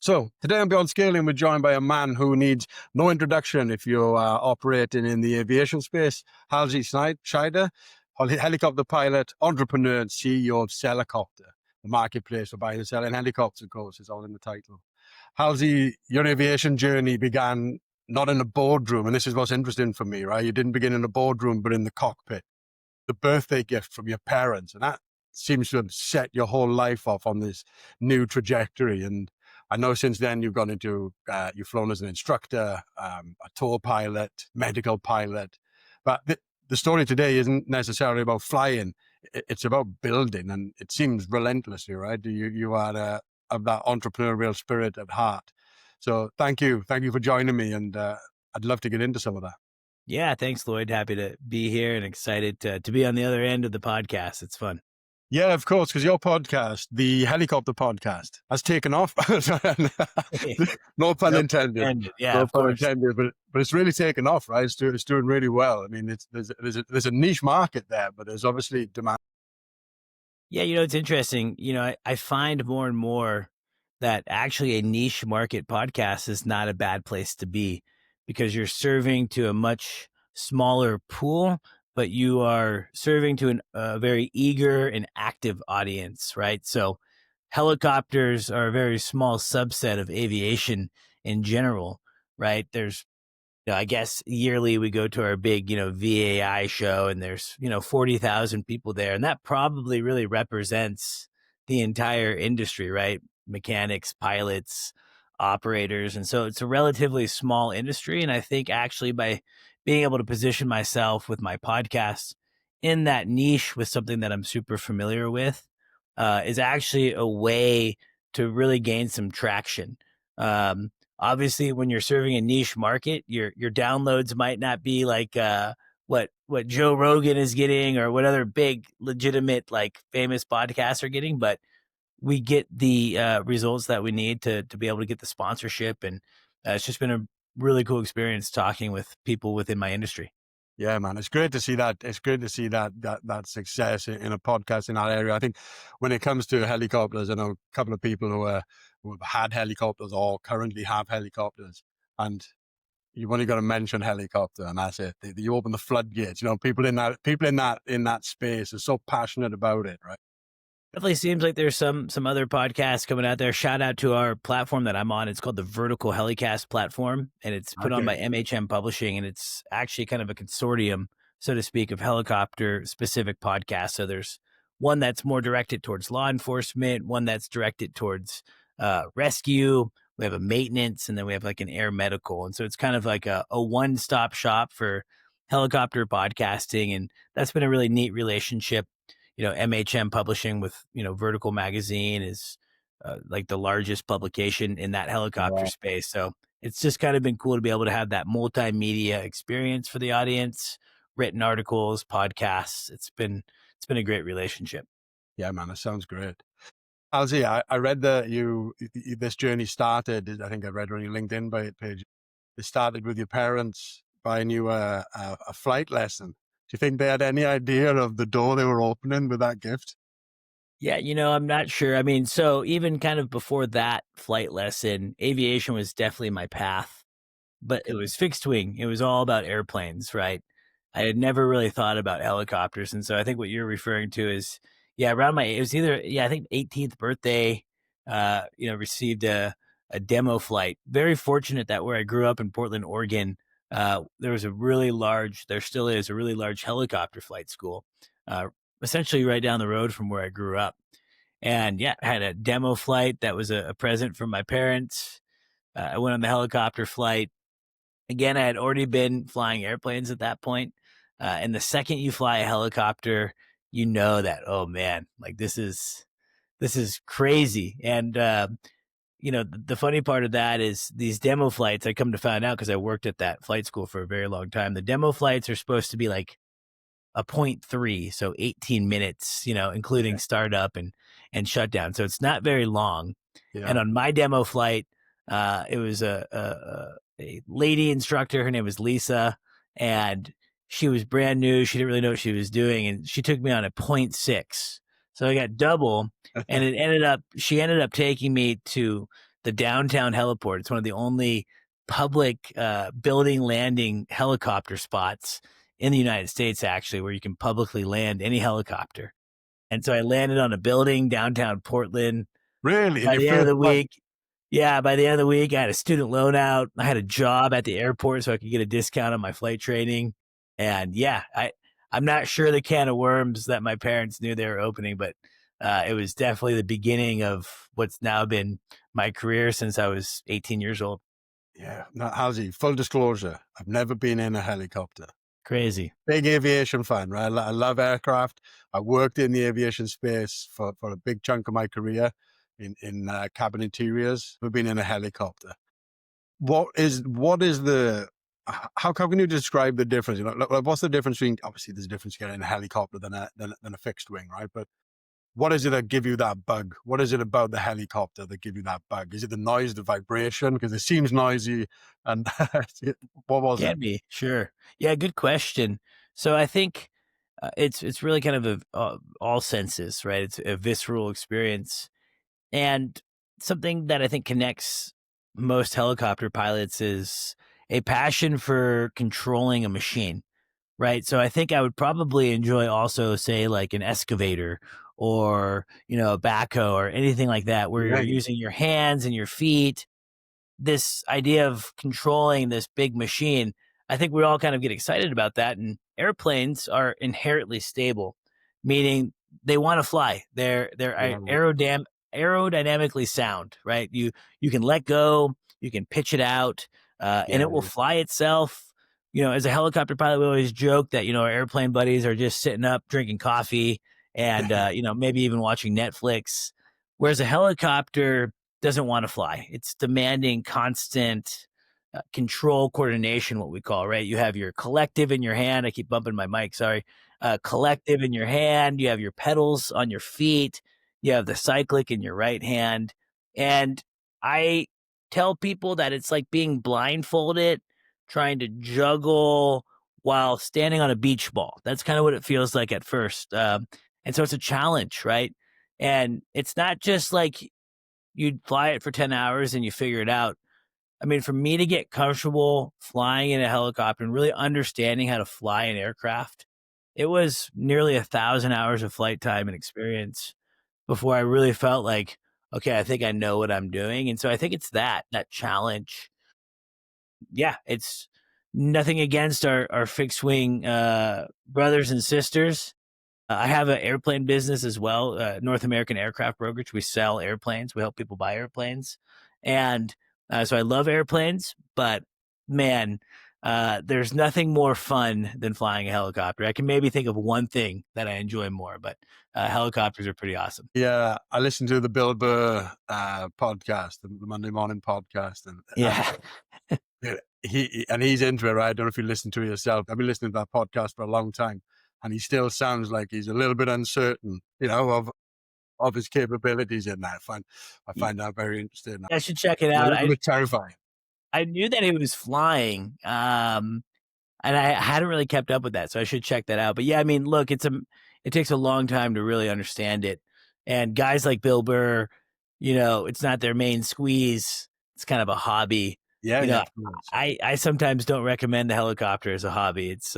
So today on Beyond Scaling, we're joined by a man who needs no introduction if you're operating in the aviation space. Halsey Schnider, helicopter pilot, entrepreneur, and CEO of Sellacopter, the marketplace for buying and selling helicopters, of course, is all in the title. Halsey, your aviation journey began not in a boardroom, and this is what's interesting for me, right? You didn't begin in a boardroom, but in the cockpit. The birthday gift from your parents, and that seems to have set your whole life off on this new trajectory. And I know since then you've gone into, you've flown as an instructor, a tour pilot, medical pilot. But the story today isn't necessarily about flying. It's about building, and it seems relentlessly, right? You are of that entrepreneurial spirit at heart. So thank you for joining me, and I'd love to get into some of that. Yeah, thanks, Lloyd. Happy to be here and excited to be on the other end of the podcast. It's fun. Yeah, of course, because your podcast, the Helicopter Podcast, has taken off. No pun intended. Yeah, no pun intended. But it's really taken off, right? It's doing really well. I mean, there's a niche market there, but there's obviously demand. Yeah, it's interesting. I find more and more that actually a niche market podcast is not a bad place to be, because you're serving to a much smaller pool, but you are serving to a very eager and active audience, right? So helicopters are a very small subset of aviation in general, right? There's, I guess yearly we go to our big, VAI show, and there's, 40,000 people there. And that probably really represents the entire industry, right? Mechanics, pilots, operators. And so it's a relatively small industry. And I think actually by being able to position myself with my podcast in that niche with something that I'm super familiar with is actually a way to really gain some traction. Obviously, when you're serving a niche market, your downloads might not be like what Joe Rogan is getting or what other big, legitimate, like famous podcasts are getting, but we get the results that we need to be able to get the sponsorship, and it's just been a really cool experience talking with people within my industry. Yeah, man, it's great to see that. It's great to see that success in a podcast in that area. I think when it comes to helicopters, I know a couple of people who have had helicopters or currently have helicopters, and you've only got to mention helicopter, and that's it. You open the floodgates. People in that space are so passionate about it, right? Definitely seems like there's some other podcasts coming out there. Shout out to our platform that I'm on. It's called the Vertical Helicast platform, and it's put on by MHM Publishing, and it's actually kind of a consortium, so to speak, of helicopter specific podcasts. So there's one that's more directed towards law enforcement, one that's directed towards rescue. We have a maintenance, and then we have like an air medical. And so it's kind of like a one-stop shop for helicopter podcasting. And that's been a really neat relationship. MHM Publishing with, Vertical Magazine is like the largest publication in that helicopter space. So it's just kind of been cool to be able to have that multimedia experience for the audience, written articles, podcasts. It's been a great relationship. Yeah, man, it sounds great. Halsey, I read that this journey started, I think I read on your LinkedIn page, it started with your parents buying you a flight lesson. Do you think they had any idea of the door they were opening with that gift? Yeah, I'm not sure. I mean, so even kind of before that flight lesson, aviation was definitely my path, but it was fixed wing. It was all about airplanes, right? I had never really thought about helicopters. And so I think what you're referring to is, around it was either, I think 18th birthday, received a demo flight. Very fortunate that where I grew up in Portland, Oregon, there was there still is a really large helicopter flight school, essentially right down the road from where I grew up. And I had a demo flight that was a present from my parents. I went on the helicopter flight. Again, I had already been flying airplanes at that point. And the second you fly a helicopter, you know that, oh man, like this is crazy. And, the funny part of that is these demo flights, I come to find out because I worked at that flight school for a very long time. The demo flights are supposed to be like a 0.3, so 18 minutes, including startup and shutdown. So it's not very long. Yeah. And on my demo flight, it was a lady instructor. Her name was Lisa, and she was brand new. She didn't really know what she was doing, and she took me on a 0.6. So I got double, and she ended up taking me to the downtown heliport. It's one of the only public building landing helicopter spots in the United States, actually, where you can publicly land any helicopter. And so I landed on a building downtown Portland. Really? In By your the end of first the flight? week, yeah, by the end of the week, I had a student loan out. I had a job at the airport so I could get a discount on my flight training. And yeah, I'm not sure the can of worms that my parents knew they were opening, but it was definitely the beginning of what's now been my career since I was 18 years old. Yeah. Now, Halsey, full disclosure, I've never been in a helicopter. Crazy. Big aviation fan, right? I love aircraft. I worked in the aviation space for a big chunk of my career in cabin interiors. I've been in a helicopter. What is the how can you describe the difference? You know, like, what's the difference between, obviously there's a difference getting a helicopter than a fixed wing, right? But what is it that give you that bug? What is it about the helicopter that give you that bug? Is it the noise, the vibration? Because it seems noisy. And what was it? Can be, sure. Yeah, good question. So I think it's really kind of all senses, right? It's a visceral experience. And something that I think connects most helicopter pilots is a passion for controlling a machine, right? So I think I would probably enjoy also, say, like an excavator or, a backhoe or anything like that, where you're Yeah, using your hands and your feet, this idea of controlling this big machine. I think we all kind of get excited about that. And airplanes are inherently stable, meaning they want to fly. They're yeah, aerodynamically sound, right? You can let go, you can pitch it out, and yeah, it will fly itself. As a helicopter pilot, we always joke that our airplane buddies are just sitting up drinking coffee and maybe even watching Netflix, whereas a helicopter doesn't want to fly. It's demanding constant control, coordination, what we call, right? You have your collective in your hand. I keep bumping my mic, sorry. Collective in your hand. You have your pedals on your feet. You have the cyclic in your right hand. And I tell people that it's like being blindfolded, trying to juggle while standing on a beach ball. That's kind of what it feels like at first. And so it's a challenge, right? And it's not just like you'd fly it for 10 hours and you figure it out. I mean, for me to get comfortable flying in a helicopter and really understanding how to fly an aircraft, it was nearly 1,000 hours of flight time and experience before I really felt like, okay, I think I know what I'm doing. And so I think it's that challenge. Yeah, it's nothing against our fixed wing brothers and sisters. I have an airplane business as well, North American Aircraft Brokerage. We sell airplanes. We help people buy airplanes. And so I love airplanes, but man, there's nothing more fun than flying a helicopter. I can maybe think of one thing that I enjoy more, but helicopters are pretty awesome. yeah. I listened to the Bill Burr podcast, the Monday morning podcast, and Yeah. he's into it, right? I don't know if you listen to it yourself. I've been listening to that podcast for a long time, and he still sounds like he's a little bit uncertain, of his capabilities in that. I find that very interesting. I should check it A out. little bit terrifying. I knew that he was flying. And I hadn't really kept up with that, so I should check that out. But yeah, I mean, look, it takes a long time to really understand it. And guys like Bill Burr, it's not their main squeeze. It's kind of a hobby. Yeah, You yeah, know, of course. I sometimes don't recommend the helicopter as a hobby. It's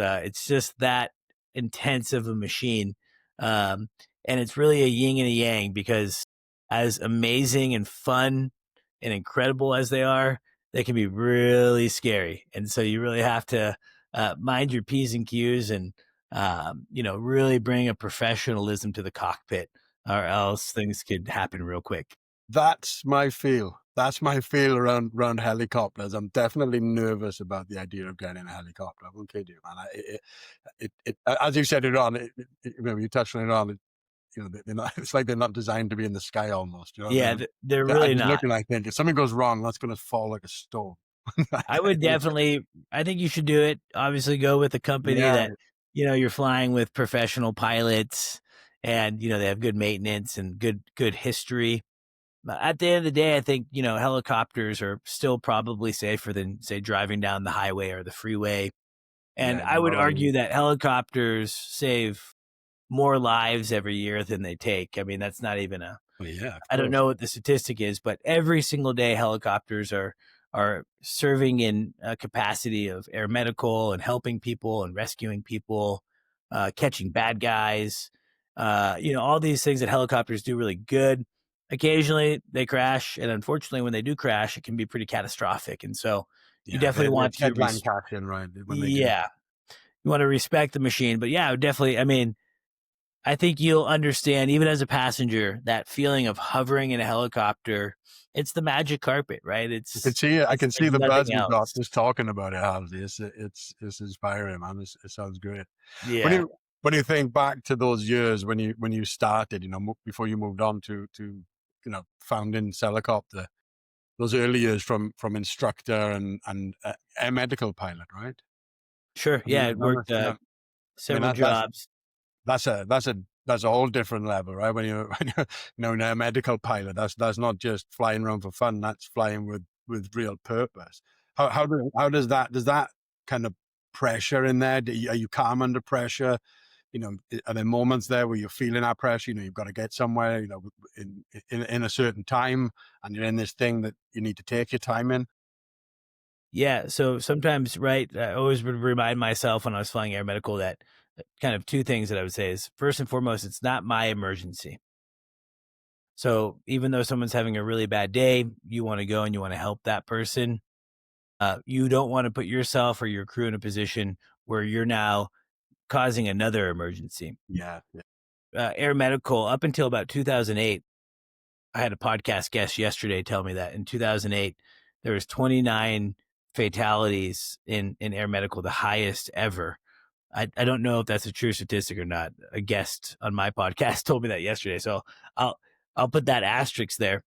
just that intense of a machine. Um, and it's really a yin and a yang, because as amazing and fun and incredible as they can be really scary. And so you really have to mind your P's and Q's and, really bring a professionalism to the cockpit, or else things could happen real quick. That's my feel. That's my feel around helicopters. I'm definitely nervous about the idea of getting a helicopter. I won't kid you, man. As you said it on, you touched on it on. They're not. It's like they're not designed to be in the sky almost. You know what I Yeah, mean? they're I really just not. look and I think if something goes wrong, that's going to fall like a stone. I would definitely, I think you should do it. Obviously, go with a company Yeah, that, you're flying with professional pilots and, they have good maintenance and good history. But at the end of the day, I think, helicopters are still probably safer than, say, driving down the highway or the freeway. And yeah. I would No, argue that helicopters save more lives every year than they take. I mean, that's not even Well, yeah, of I don't course. know what the statistic is, but every single day helicopters are serving in a capacity of air medical and helping people and rescuing people, catching bad guys. All these things that helicopters do really good. Occasionally they crash, and unfortunately, when they do crash, it can be pretty catastrophic. And so, you Yeah, definitely want it's to, headline caption, right? When they do. yeah, you want to respect the machine. But yeah, definitely. I mean, I think you'll understand, even as a passenger, that feeling of hovering in a helicopter. It's the magic carpet, right? I can see it. I It's can like see the buzz nothing you got else. just talking about it, Halsey. It's inspiring, man. It sounds great. When Yeah, you think back to those years when you started, before you moved on to founding Sellacopter, those early years from instructor and air medical pilot, right? sure. I mean, Yeah, it worked I mean several that's jobs. that's a whole different level, right? When you when you're a medical pilot, that's not just flying around for fun. That's flying with real purpose. How does that kind of pressure in there? Are you calm under pressure? Are there moments there where you're feeling that pressure? You've got to get somewhere. In a certain time, and you're in this thing that you need to take your time in. Yeah, so sometimes, right, I always would remind myself when I was flying air medical that kind of two things that I would say is, first and foremost, it's not my emergency. So even though someone's having a really bad day, you want to go and you want to help that person. You don't want to put yourself or your crew in a position where you're now causing another emergency. Yeah, yeah. Air medical, up until about 2008, I had a podcast guest yesterday tell me that in 2008 there was 29 fatalities in air medical, the highest ever. I don't know if that's a true statistic or not. A guest on my podcast told me that yesterday, so I'll I'll put that asterisk there.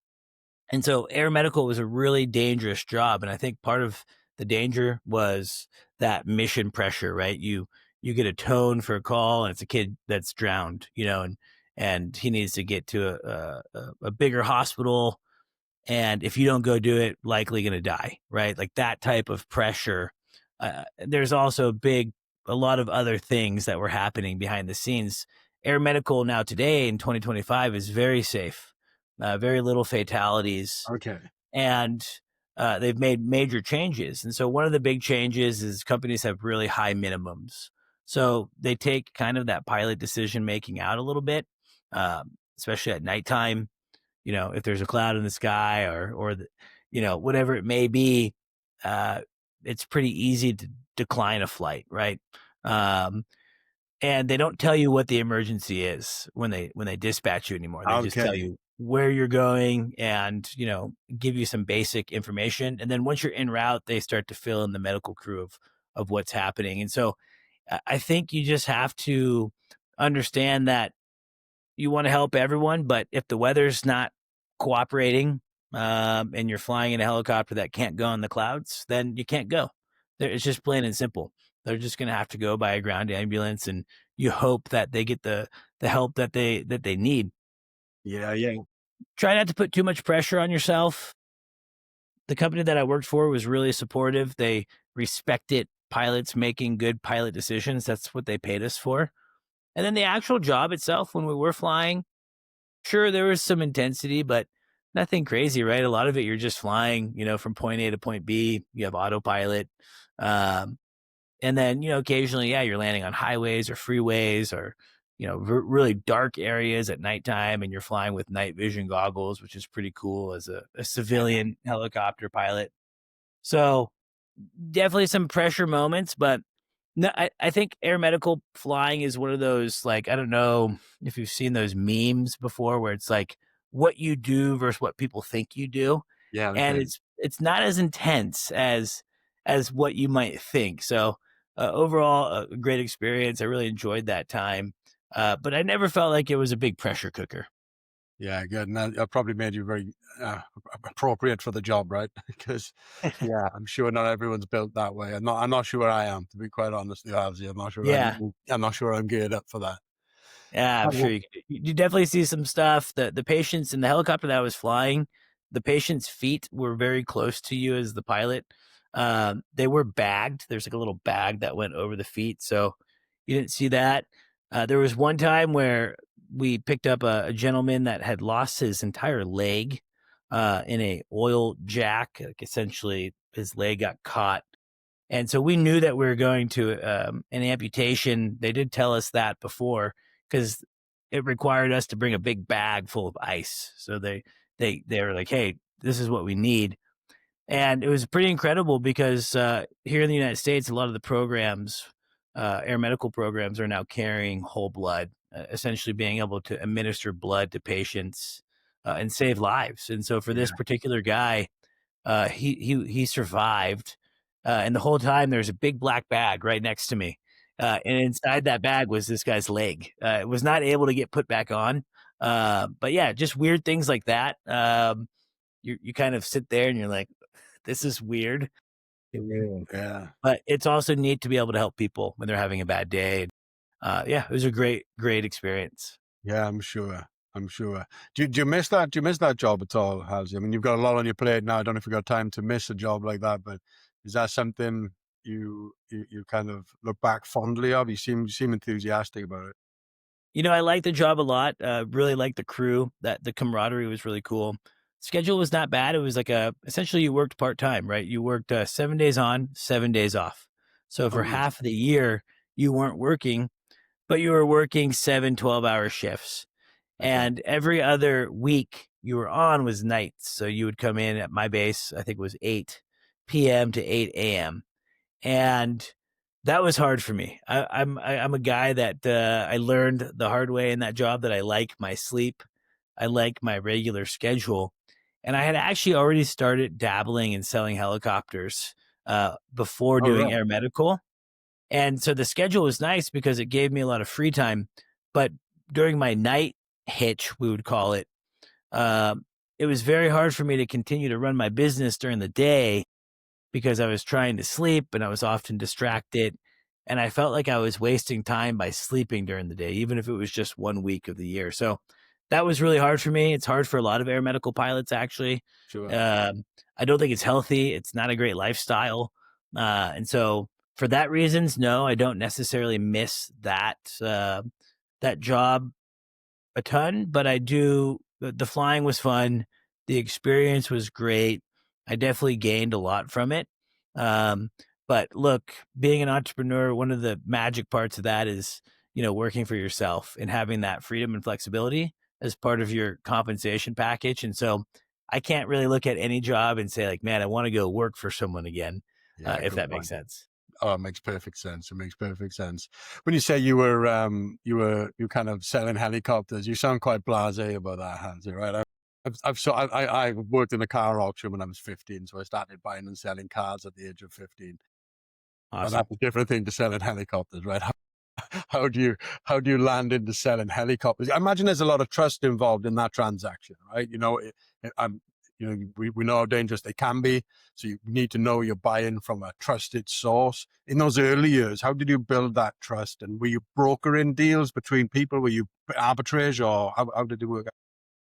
And so air medical was a really dangerous job. And I think part of the danger was that mission pressure, right? You get a tone for a call and it's a kid that's drowned, and he needs to get to a bigger hospital. And if you don't go do it, likely going to die, right? Like that type of pressure. There's also a lot of other things that were happening behind the scenes. Air medical now today in 2025 is very safe, very little fatalities, Okay. and they've made major changes. And so one of the big changes is companies have really high minimums. So they take kind of that pilot decision making out a little bit, especially at nighttime. If there's a cloud in the sky or whatever it may be, uh, it's pretty easy to decline a flight, right? Um, and they don't tell you what the emergency is when they dispatch you anymore. They just tell Okay. you where you're going and, give you some basic information. And then once you're en route, they start to fill in the medical crew of what's happening. And so I think you just have to understand that you want to help everyone, but if the weather's not cooperating, and you're flying in a helicopter that can't go in the clouds, then you can't go. It's just plain and simple. They're just going to have to go by a ground ambulance, and you hope that they get the help that they need. Yeah, yeah. Try not to put too much pressure on yourself. The company that I worked for was really supportive. They respected pilots making good pilot decisions. That's what they paid us for. And then the actual job itself, when we were flying, sure, there was some intensity, but nothing crazy, right? A lot of it, you're just flying, from point A to point B. You have autopilot. Um, and then, occasionally, yeah, you're landing on highways or freeways or, really dark areas at nighttime, and you're flying with night vision goggles, which is pretty cool as a civilian helicopter pilot. So definitely some pressure moments, but no, I think air medical flying is one of those, like, I don't know if you've seen those memes before where it's like what you do versus what people think you do. Yeah, And okay. it's not as intense as what you might think. So overall, a great experience. I really enjoyed that time. But I never felt like it was a big pressure cooker. Yeah, good. And that probably made you very appropriate for the job, right? Because, yeah, I'm sure not everyone's built that way. I'm not sure I am, to be quite honest with you, Halsey. Yeah. I'm not sure I'm geared up for that. Yeah, I'm sure you definitely see some stuff. The patients in the helicopter that I was flying, the patient's feet were very close to you as the pilot. They were bagged. There's like a little bag that went over the feet, so you didn't see that. There was one time where we picked up a gentleman that had lost his entire leg in a oil jack. Like essentially, his leg got caught, and so we knew that we were going to an amputation. They did tell us that before because it required us to bring a big bag full of ice. So they were like, "Hey, this is what we need." And it was pretty incredible because here in the United States, a lot of the programs, air medical programs, are now carrying whole blood, essentially being able to administer blood to patients and save lives. And so for this Yeah. particular guy, he survived, and the whole time there's a big black bag right next to me, and inside that bag was this guy's leg. It was not able to get put back on, but yeah, just weird things like that. You kind of sit there and you're like, this is weird, Yeah. but it's also neat to be able to help people when they're having a bad day. Yeah, it was a great experience. Yeah, I'm sure. I'm sure. Do you miss that? Do you miss that job at all, Halsey? I mean, you've got a lot on your plate now. I don't know if you've got time to miss a job like that, but is that something you kind of look back fondly of? You seem enthusiastic about it. I like the job a lot. Really like the crew. That the camaraderie was really cool. Schedule was not bad. It was like essentially you worked part time, right? You worked 7 days on, 7 days off. So Oh, for nice. half of the year, you weren't working, but you were working 7 12-hour shifts. Okay. And every other week you were on was nights. So you would come in at my base, I think it was 8 p.m. to 8 a.m. And that was hard for me. I'm a guy that I learned the hard way in that job that I like my sleep, I like my regular schedule, and I had actually already started dabbling in selling helicopters before All doing right. air medical, and so the schedule was nice because it gave me a lot of free time. But during my night hitch, we would call it, um, it was very hard for me to continue to run my business during the day because I was trying to sleep and I was often distracted. And I felt like I was wasting time by sleeping during the day, even if it was just 1 week of the year. So that was really hard for me. It's hard for a lot of air medical pilots, actually. Sure. I don't think it's healthy. It's not a great lifestyle. And so for that reasons, no, I don't necessarily miss that job a ton, but I do. The flying was fun. The experience was great. I definitely gained a lot from it. Um, but look, being an entrepreneur, one of the magic parts of that is, working for yourself and having that freedom and flexibility as part of your compensation package. And so I can't really look at any job and say like, man, I want to go work for someone again, Yeah, if good that makes point. sense. Oh, it makes perfect sense. It makes perfect sense. When you say you kind of selling helicopters, you sound quite blasé about that, Hansi, right? I worked in a car auction when I was 15, so I started buying and selling cars at the age of 15. And Awesome. that's a different thing to selling helicopters, right? How do you how do you land into selling helicopters? I imagine there's a lot of trust involved in that transaction, right? We know how dangerous they can be, so you need to know you're buying from a trusted source. In those early years, how did you build that trust? And were you brokering deals between people? Were you arbitrage, or how did it work?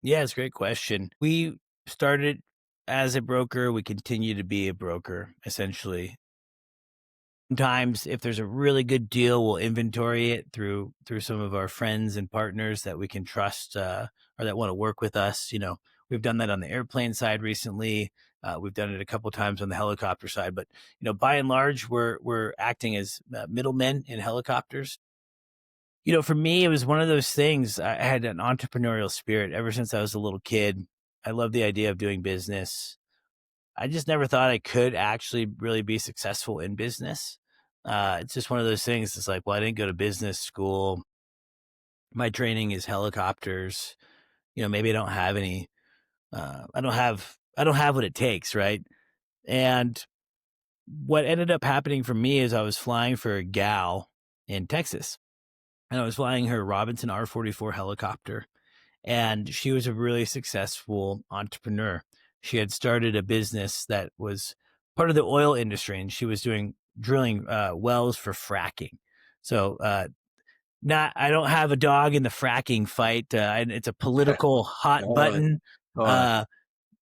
Yeah, it's a great question. We started as a broker. We continue to be a broker, essentially. Sometimes if there's a really good deal, we'll inventory it through some of our friends and partners that we can trust, or that want to work with us. We've done that on the airplane side recently. We've done it a couple times on the helicopter side, but by and large, we're acting as middlemen in helicopters. For me, it was one of those things. I had an entrepreneurial spirit ever since I was a little kid. I love the idea of doing business. I just never thought I could actually really be successful in business. It's just one of those things. It's like, well, I didn't go to business school. My training is helicopters. Maybe I don't have any. I don't have what it takes, right? And what ended up happening for me is I was flying for a gal in Texas, and I was flying her Robinson R-44 helicopter, and she was a really successful entrepreneur. She had started a business that was part of the oil industry, and she was doing drilling wells for fracking. So, not I don't have a dog in the fracking fight. And it's a political hot All right. button, All right. uh,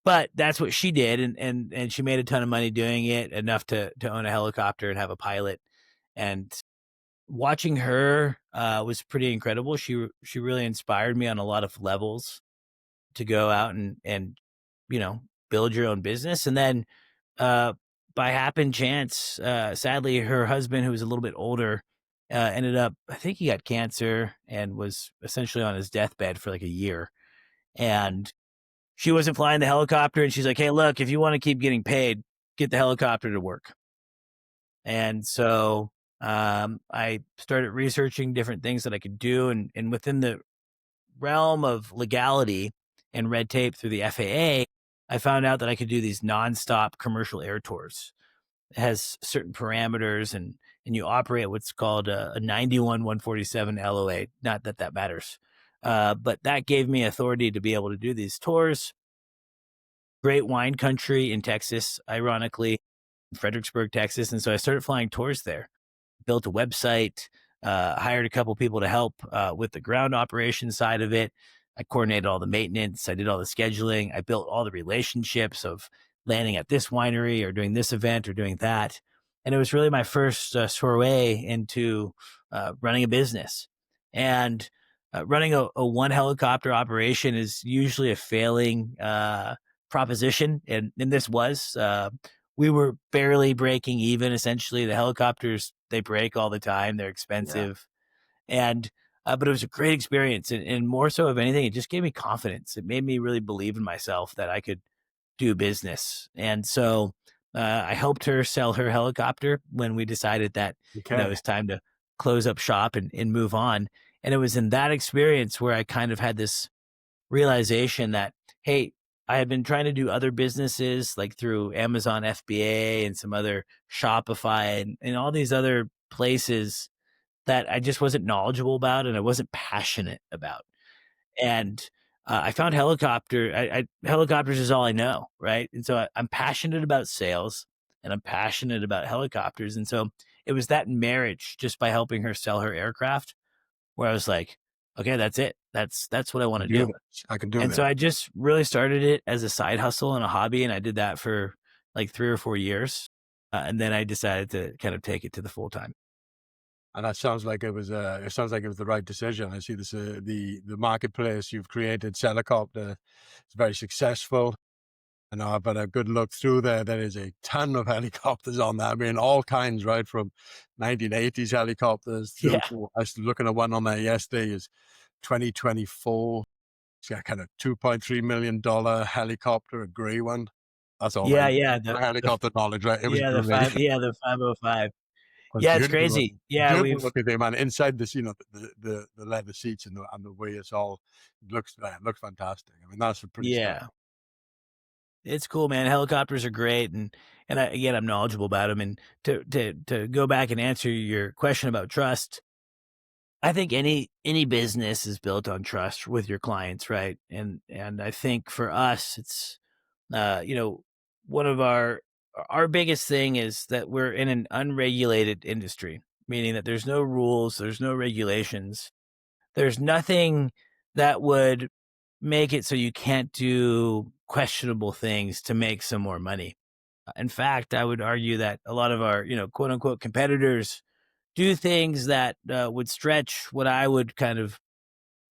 but that's what she did, and she made a ton of money doing it, enough to own a helicopter and have a pilot. And watching her was pretty incredible. She really inspired me on a lot of levels to go out and you know build your own business. And then uh, by happen chance, sadly, her husband, who was a little bit older, ended up, I think he got cancer and was essentially on his deathbed for like a year. And she wasn't flying the helicopter. And she's like, hey, look, if you want to keep getting paid, get the helicopter to work. And so I started researching different things that I could do. And within the realm of legality and red tape through the FAA, I found out that I could do these nonstop commercial air tours. It has certain parameters, and you operate what's called a 91 147 LOA. Not that that matters, but that gave me authority to be able to do these tours. Great wine country in Texas, ironically, Fredericksburg, Texas, and so I started flying tours there. Built a website, hired a couple people to help with the ground operations side of it. I coordinated all the maintenance. I did all the scheduling. I built all the relationships of landing at this winery or doing this event or doing that. And it was really my first soiree into running a business. And running a one helicopter operation is usually a failing proposition. And this was. We were barely breaking even. Essentially, the helicopters, they break all the time. They're Yeah. expensive. And but it was a great experience, and more so of anything, it just gave me confidence. It made me really believe in myself that I could do business. And so I helped her sell her helicopter when we decided that it Okay. was time to close up shop and move on. And it was in that experience where I kind of had this realization that, hey, I had been trying to do other businesses like through Amazon FBA and some other Shopify and all these other places that I just wasn't knowledgeable about and I wasn't passionate about. And I found helicopters is all I know, right? And so I'm passionate about sales and I'm passionate about helicopters. And so it was that marriage just by helping her sell her aircraft where I was like, okay, that's it. That's what I want to Do do. this. I can do And so that. I just really started it as a side hustle and a hobby, and I did that for like 3 or 4 years, and then I decided to kind of take it to the full time. And that sounds like it was. It sounds like it was the right decision. I see this. The marketplace you've created, Sellacopter, is very successful. I know I've had a good look through there. There is a ton of helicopters on there. I mean, all kinds, right from 1980s helicopters through Yeah. to. I was looking at one on there yesterday. Is 2024. It's got kind of $2.3 million helicopter, a grey one. That's all I Yeah, know. yeah, My helicopter knowledge, right? It was great. the 505. Was Yeah, it's beautiful crazy. looking. Yeah, Beautiful we've looking thing, man. Inside this, the leather seats and the way it's all looks fantastic. I mean, that's a pretty stunning. yeah, it's cool, man. Helicopters are great, and again, I'm knowledgeable about them. And to go back and answer your question about trust, I think any business is built on trust with your clients, right? And I think for us, it's you know, one of our biggest thing is that we're in an unregulated industry, meaning that there's no rules, there's no regulations, there's nothing that would make it so you can't do questionable things to make some more money. In fact, I would argue that a lot of our, quote unquote competitors do things that would stretch what I would kind of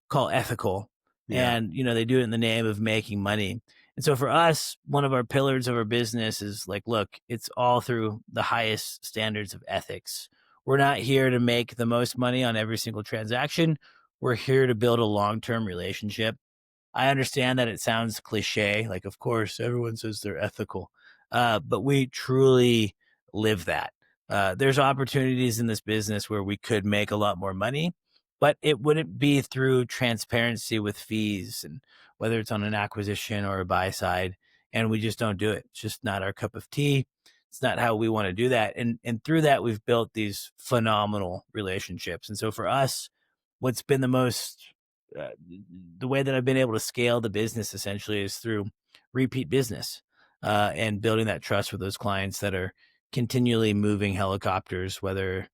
call ethical. Yeah. And, they do it in the name of making money. And so for us, one of our pillars of our business is like, look, it's all through the highest standards of ethics. We're not here to make the most money on every single transaction. We're here to build a long term relationship. I understand that it sounds cliche. Like, of course, everyone says they're ethical, but we truly live that. There's opportunities in this business where we could make a lot more money, but it wouldn't be through transparency with fees and whether it's on an acquisition or a buy side. And we just don't do it. It's just not our cup of tea. It's not how we want to do that. And through that, we've built these phenomenal relationships. And so for us, what's been the most uh, the way that I've been able to scale the business essentially is through repeat business and building that trust with those clients that are continually moving helicopters, whether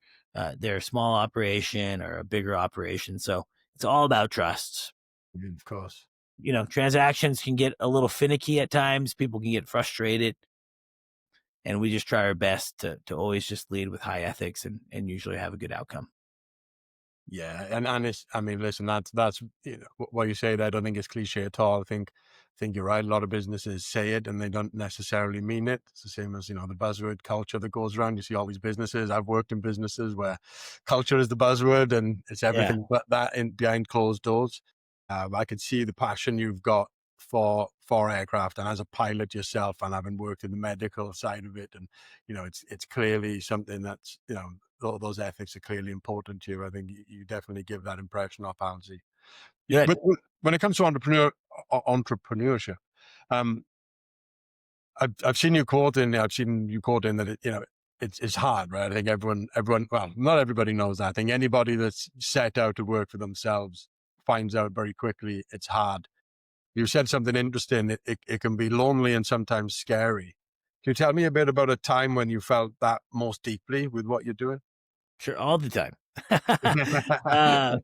they're a small operation or a bigger operation. So it's all about trust. Of course. Transactions can get a little finicky at times. People can get frustrated. And we just try our best to always just lead with high ethics and usually have a good outcome. Yeah, and it's, I mean, listen, that's what you say there. I don't think it's cliche at all. I think you're right. A lot of businesses say it and they don't necessarily mean it. It's the same as the buzzword culture that goes around. You see all these businesses. I've worked in businesses where culture is the buzzword and it's Yeah. everything but that in behind closed doors. I could see the passion you've got for aircraft, and as a pilot yourself, and having worked in the medical side of it, and it's clearly something that's those ethics are clearly important to you. I think you definitely give that impression off, Halsey. Good. But when it comes to entrepreneurship, um, I've seen you quoting that it's hard, right? I think everyone, well, not everybody knows that. I think anybody that's set out to work for themselves finds out very quickly it's hard. You said something interesting. It can be lonely and sometimes scary. Can you tell me a bit about a time when you felt that most deeply with what you're doing? Sure, all the time. uh,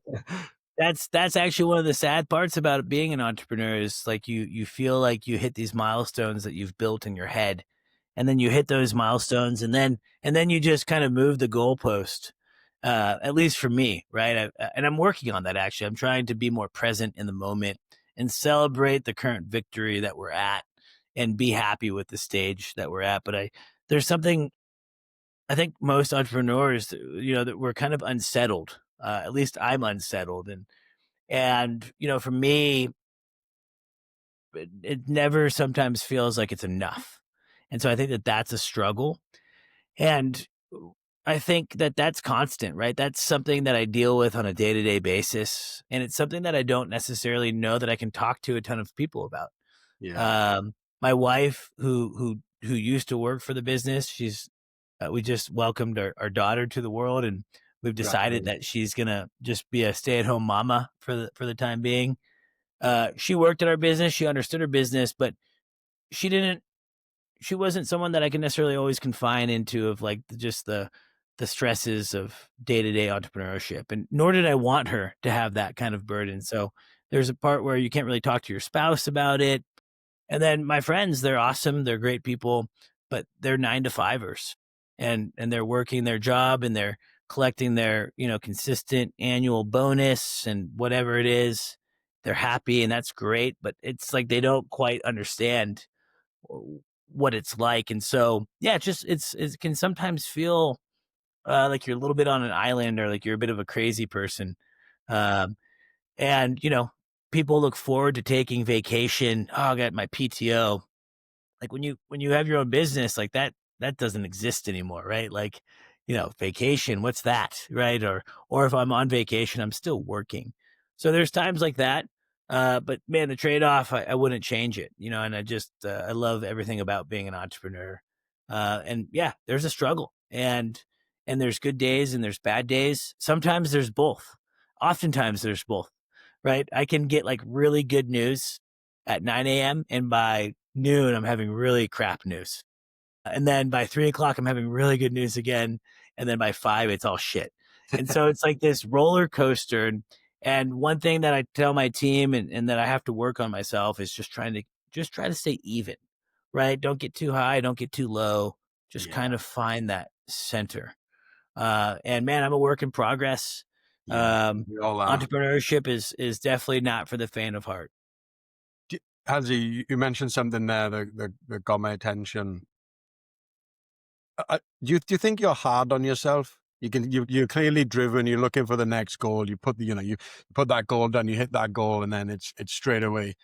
that's actually one of the sad parts about being an entrepreneur is like you feel like you hit these milestones that you've built in your head, and then you hit those milestones, and then you just kind of move the goalpost. At least for me, right? And I'm working on that actually. I'm trying to be more present in the moment and celebrate the current victory that we're at, and be happy with the stage that we're at. But there's something I think most entrepreneurs, that we're kind of unsettled. At least I'm unsettled, and for me, it never sometimes feels like it's enough, and so I think that that's a struggle, and I think that that's constant, right? That's something that I deal with on a day to day basis, and it's something that I don't necessarily know that I can talk to a ton of people about. Yeah, My wife, who used to work for the business, we just welcomed our daughter to the world, and we've decided congratulations. that she's gonna just be a stay at home mama for the time being. She worked at our business, she understood her business, but she didn't. She wasn't someone that I can necessarily always confine into of like just the stresses of day to day entrepreneurship, and nor did I want her to have that kind of burden. So there's a part where you can't really talk to your spouse about it, and then my friends, they're awesome, they're great people, but they're 9 to 5ers, and they're working their job, and they're collecting their, consistent annual bonus and whatever it is. They're happy and that's great, but it's like they don't quite understand what it's like. And so, yeah, it can sometimes feel like you're a little bit on an island, or like you're a bit of a crazy person. Um, and people look forward to taking vacation. Oh, I got my PTO. Like when you have your own business, like that doesn't exist anymore, right? Like, vacation, what's that, right? Or if I'm on vacation, I'm still working. So there's times like that. But man, the trade-off, I wouldn't change it, and I love everything about being an entrepreneur. And yeah, there's a struggle, and there's good days and there's bad days. Sometimes there's both. Oftentimes there's both, right? I can get like really good news at 9 a.m. and by noon, I'm having really crap news. And then by 3 o'clock, I'm having really good news again. And then by 5, it's all shit. And so it's like this roller coaster. And one thing that I tell my team, and that I have to work on myself, is just try to stay even, right? Don't get too high, don't get too low. Just kind Yeah, of find that center. And man, I'm a work in progress. yeah, Um, we all are. Entrepreneurship is definitely not for the faint of heart. Hansi, you mentioned something there that got my attention. Do you think you're hard on yourself? You're clearly driven. You're looking for the next goal. You put that goal down. You hit that goal, and then it's straight away.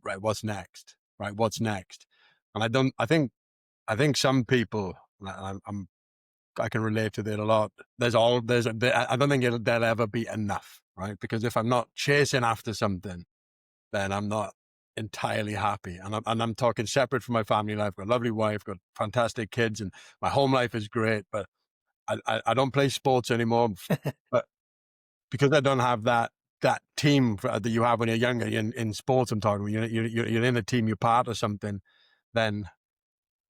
Right, what's next? Right, what's next? And I don't. I think some people. I can relate to that a lot. I don't think there'll ever be enough, right? Because if I'm not chasing after something, then I'm not entirely happy. And I'm talking separate from my family life. I've got a lovely wife, got fantastic kids, and my home life is great. But I don't play sports anymore. But because I don't have that team that you have when you're younger in sports, I'm talking. When you're in a team, you're part of something. Then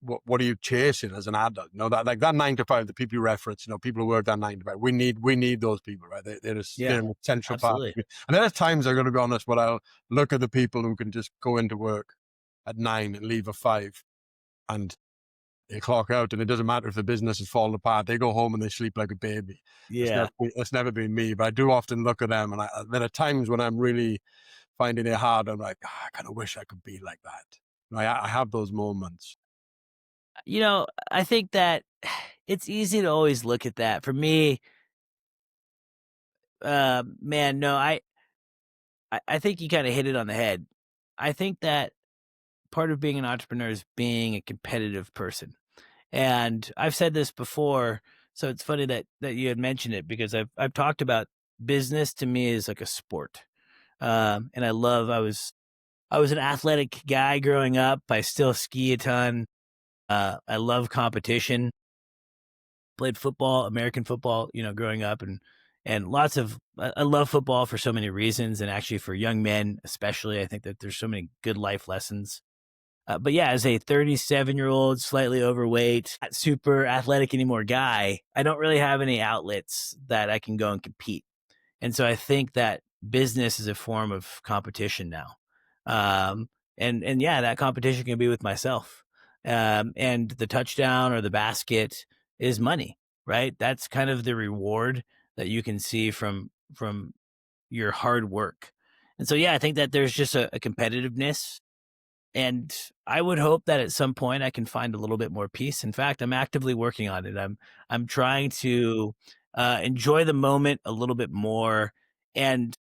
what are you chasing as an adult? That like that 9 to 5, the people you reference, people who work that 9 to 5. We need those people, right? They're Yeah, an essential part. absolutely. And there's times I'm going to be honest, but I'll look at the people who can just go into work at 9 and leave at 5, and They clock out, and it doesn't matter if the business is falling apart. They go home and they sleep like a baby. Yeah. It's never been me, but I do often look at them, and there are times when I'm really finding it hard. I'm like, "Ah, I kind of wish I could be like that." I have those moments. I think that it's easy to always look at that. For me, man, no, I think you kind of hit it on the head. I think that part of being an entrepreneur is being a competitive person. And I've said this before, so it's funny that you had mentioned it because I've talked about business to me is like a sport. And I was an athletic guy growing up. I still ski a ton. I love competition. Played football, American football, growing up, and lots of I love football for so many reasons, and actually for young men especially, I think that there's so many good life lessons. But yeah, as a 37-year-old, slightly overweight, not super athletic anymore guy, I don't really have any outlets that I can go and compete. And so I think that business is a form of competition now. And yeah, that competition can be with myself. And the touchdown or the basket is money, right? That's kind of the reward that you can see from your hard work. And so yeah, I think that there's just a competitiveness, and I would hope that at some point I can find a little bit more peace. In fact, I'm actively working on it. I'm trying to enjoy the moment a little bit more, and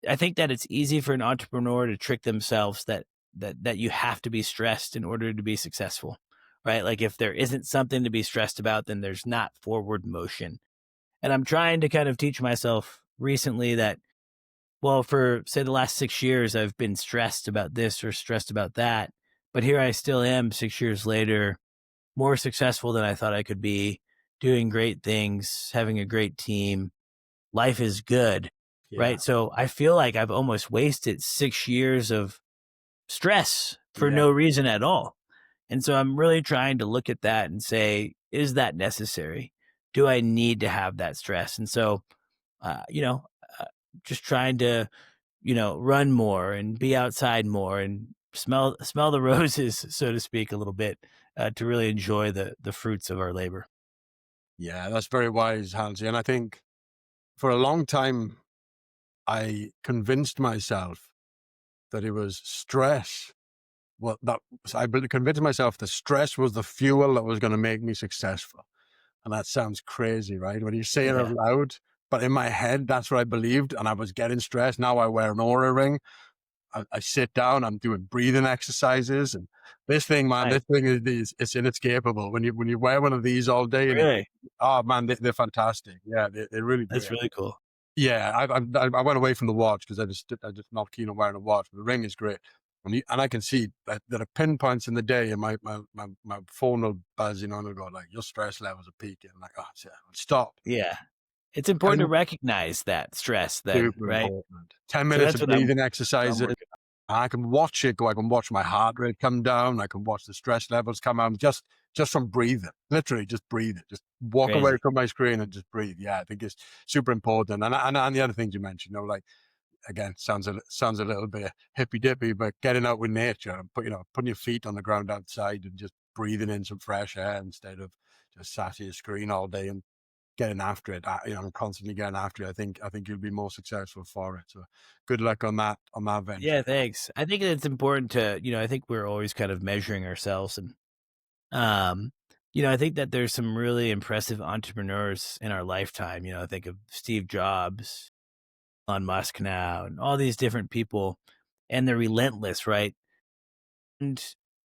I think that it's easy for an entrepreneur to trick themselves that you have to be stressed in order to be successful, right? Like if there isn't something to be stressed about, then there's not forward motion. And I'm trying to kind of teach myself recently that, well, for say the last 6 years, I've been stressed about this or stressed about that. But here I still am 6 years later, more successful than I thought I could be, doing great things, having a great team. Life is good, Yeah, right? So I feel like I've almost wasted 6 years of stress for yeah, no reason at all. And so I'm really trying to look at that and say, is that necessary? Do I need to have that stress? And so, uh, you know, uh, just trying to run more and be outside more and smell the roses, so to speak, a little bit, to really enjoy the fruits of our labor. yeah. That's very wise, Halsey. And I think for a long time, I convinced myself that it was stress. Well, convinced myself that stress was the fuel that was going to make me successful. And that sounds crazy, right? When you say it out Yeah, loud, but in my head, that's what I believed. And I was getting stressed. Now I wear an aura ring. I sit down, I'm doing breathing exercises, and this thing, man, nice. this thing it's inescapable. When you wear one of these all day, and Really, oh man, they're fantastic. Yeah, they're really that's great. really cool. Yeah, I went away from the watch because I just not keen on wearing a watch. But the ring is great, and I can see that there are pinpoints in the day, and my phone will buzz, and it'll go like your stress levels are peaking. I'm like, oh, stop. Yeah, it's important to recognize that stress, then, Super right? important. 10 So minutes that's of what I'm breathing what I'm exercises. working on. I can watch it go. I can watch my heart rate come down. I can watch the stress levels come down just from breathing. Literally, just breathe it. Just walk away Crazy. from my screen and just breathe. Yeah, I think it's super important. And the other things you mentioned, like again, sounds a little bit hippy dippy, but getting out with nature and putting your feet on the ground outside and just breathing in some fresh air instead of just sat at your screen all day and getting after it, constantly getting after it. I think you'll be more successful for it. So good luck on that venture. Yeah, thanks. I think it's important to, I think we're always kind of measuring ourselves, and um, I think that there's some really impressive entrepreneurs in our lifetime. I think of Steve Jobs, Elon Musk now, and all these different people, and they're relentless, right? And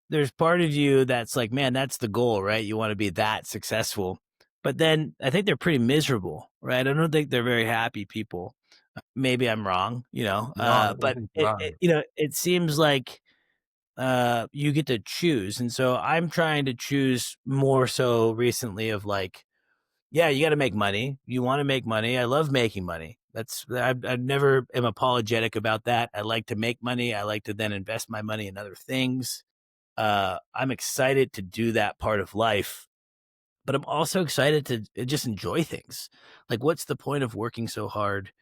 there's part of you that's like, man, that's the goal, right? You want to be that successful. But then I think they're pretty miserable, right? I don't think they're very happy people. Maybe I'm wrong, No, I don't but think you are. it seems like you get to choose. And so I'm trying to choose more so recently of like, yeah, you got to make money. You want to make money. I love making money. I never am apologetic about that. I like to make money. I like to then invest my money in other things. I'm excited to do that part of life, but I'm also excited to just enjoy things. Like, what's the point of working so hard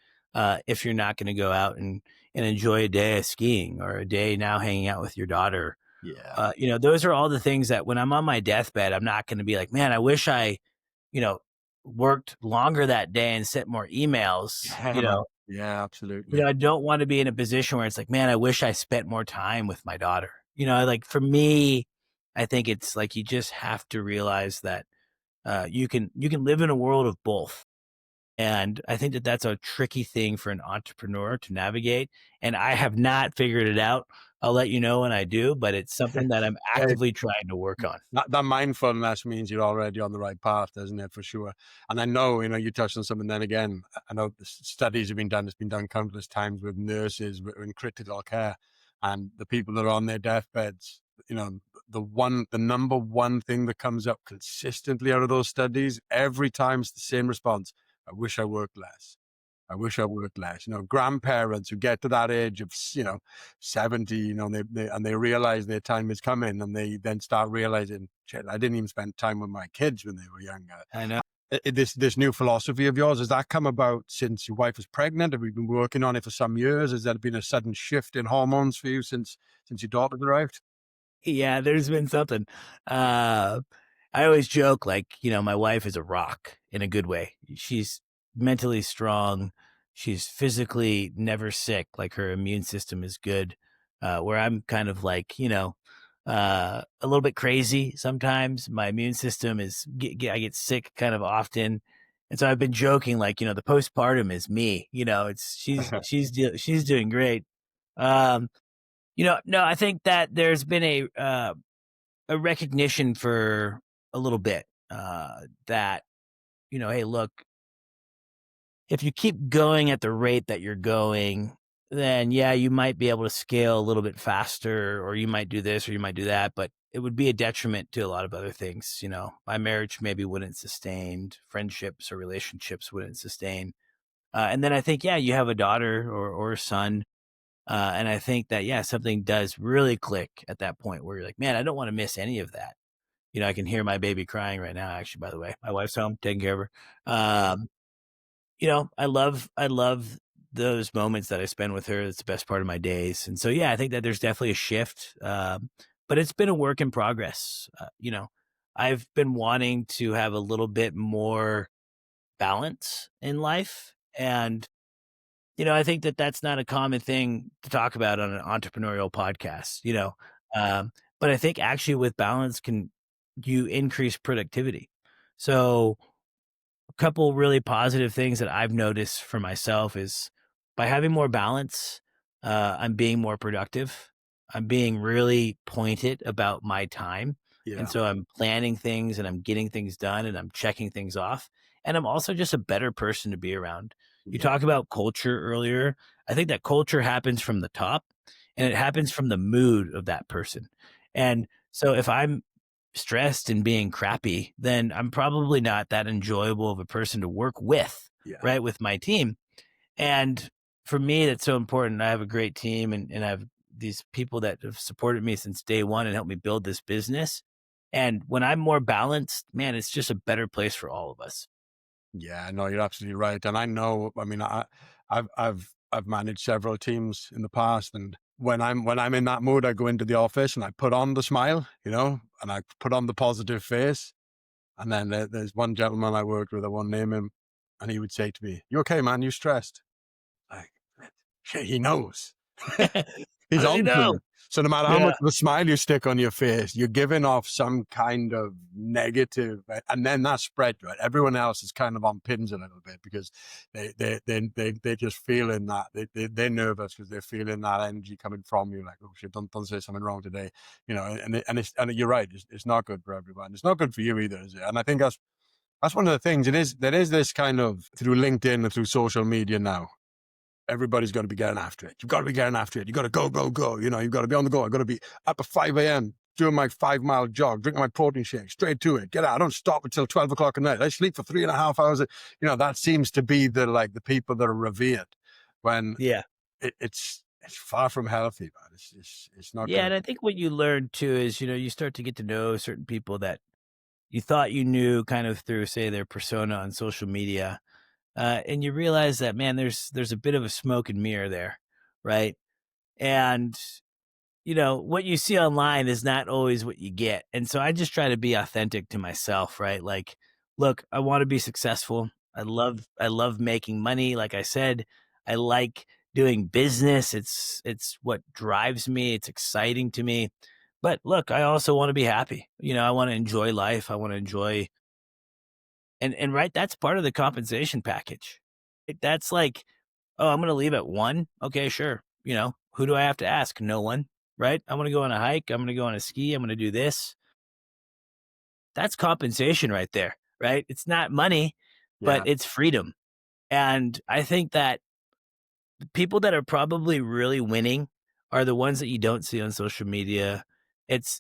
if you're not going to go out and enjoy a day of skiing or a day now hanging out with your daughter? Yeah. Those are all the things that when I'm on my deathbed, I'm not going to be like, man, I wish I, you know, worked longer that day and sent more emails. Yeah, man. Yeah, absolutely. I don't want to be in a position where it's like, man, I wish I spent more time with my daughter. Like for me, I think it's like you just have to realize that you can live in a world of both. And I think that that's a tricky thing for an entrepreneur to navigate. And I have not figured it out. I'll let you know when I do, but it's something that I'm Yeah, actively trying to work on. that mindfulness means you're already on the right path, doesn't it? For sure. And I know, you touched on something then again. I know the studies have been done. It's been done countless times with nurses in critical care, and the people that are on their deathbeds. The number one thing that comes up consistently out of those studies every time is the same response: I wish I worked less. I wish I worked less. Grandparents who get to that age of, 70, they realize their time is coming, and they then start realizing, shit, I didn't even spend time with my kids when they were younger. I know. This new philosophy of yours, has that come about since your wife was pregnant? Have you been working on it for some years? Has there been a sudden shift in hormones for you since your daughter arrived? Yeah, there's been something. Uh, I always joke, like, my wife is a rock in a good way. She's mentally strong. She's physically never sick. Like her immune system is good. Where I'm kind of like, a little bit crazy sometimes. My immune system I get sick kind of often. And so I've been joking, like, the postpartum is me. It's she's doing great. Um, no, I think that there's been a recognition for a little bit, that, hey, look, if you keep going at the rate that you're going, then yeah, you might be able to scale a little bit faster, or you might do this or you might do that, but it would be a detriment to a lot of other things. My marriage maybe wouldn't sustain, friendships or relationships wouldn't sustain. And then I think, yeah, you have a daughter or a son. And I think that, yeah, something does really click at that point where you're like, man, I don't want to miss any of that. I can hear my baby crying right now, actually, by the way. My wife's home taking care of her. I love those moments that I spend with her. It's the best part of my days. And so, yeah, I think that there's definitely a shift. But it's been a work in progress. I've been wanting to have a little bit more balance in life. And I think that that's not a common thing to talk about on an entrepreneurial podcast, but I think actually with balance can you increase productivity. So a couple really positive things that I've noticed for myself is by having more balance, I'm being more productive. I'm being really pointed about my time. And Yeah. so I'm planning things and I'm getting things done and I'm checking things off. And I'm also just a better person to be around. You Yeah. talk about culture earlier. I think that culture happens from the top and it happens from the mood of that person. And so if I'm stressed and being crappy, then I'm probably not that enjoyable of a person to work with, Yeah. right? With my team. And for me, that's so important. I have a great team and I have these people that have supported me since day one and helped me build this business. And when I'm more balanced, man, it's just a better place for all of us. Yeah, no, you're absolutely right. And I know, I mean, I've managed several teams in the past, and when I'm in that mood, I go into the office and I put on the smile, and I put on the positive face. And then there's one gentleman I worked with, I won't name him, and he would say to me, "You okay, man? You stressed?" Like, shit, he knows. How He's does he on to know? you. So no matter how Yeah. much of a smile you stick on your face, you're giving off some kind of negative, and then that spread, right? Everyone else is kind of on pins a little bit because they're just feeling that they're nervous because they're feeling that energy coming from you. Like, oh shit, don't say something wrong today, and you're right. It's not good for everyone. It's not good for you either, is it? And I think that's one of the things. There is this kind of through LinkedIn and through social media now, everybody's got to be getting after it. You've got to be getting after it. You've got to go, go, go. You've got to be on the go. I've got to be up at 5 a.m., doing my 5 mile jog, drinking my protein shake, straight to it. Get out. I don't stop until 12 o'clock at night. I sleep for 3.5 hours. That seems to be the people that are revered when Yeah. it's far from healthy, man. It's not Yeah. good. And I think what you learn too is, you start to get to know certain people that you thought you knew kind of through, say, their persona on social media. And you realize that, man, there's a bit of a smoke and mirror there, right? And what you see online is not always what you get. And so I just try to be authentic to myself, right? Like, look, I want to be successful. I love making money. Like I said, I like doing business. It's what drives me. It's exciting to me. But look, I also want to be happy. I want to enjoy life. I want to enjoy and right, that's part of the compensation package. That's like, "Oh, I'm gonna leave at 1? Okay, sure." Who do I have to ask? No one, right? I wanna go on a hike, I'm gonna go on a ski, I'm gonna do this. That's compensation right there, right? It's not money, but Yeah. it's freedom, and I think that the people that are probably really winning are the ones that you don't see on social media.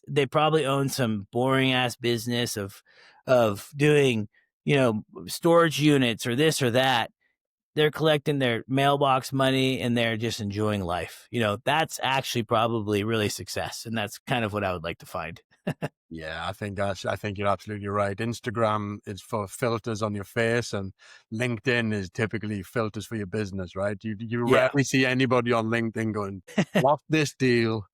They probably own some boring ass business of doing, storage units or this or that. They're collecting their mailbox money and they're just enjoying life. That's actually probably really success. And that's kind of what I would like to find. Yeah, I think you're absolutely right. Instagram is for filters on your face, and LinkedIn is typically filters for your business, right? You Yeah. rarely see anybody on LinkedIn going, "Lost this deal.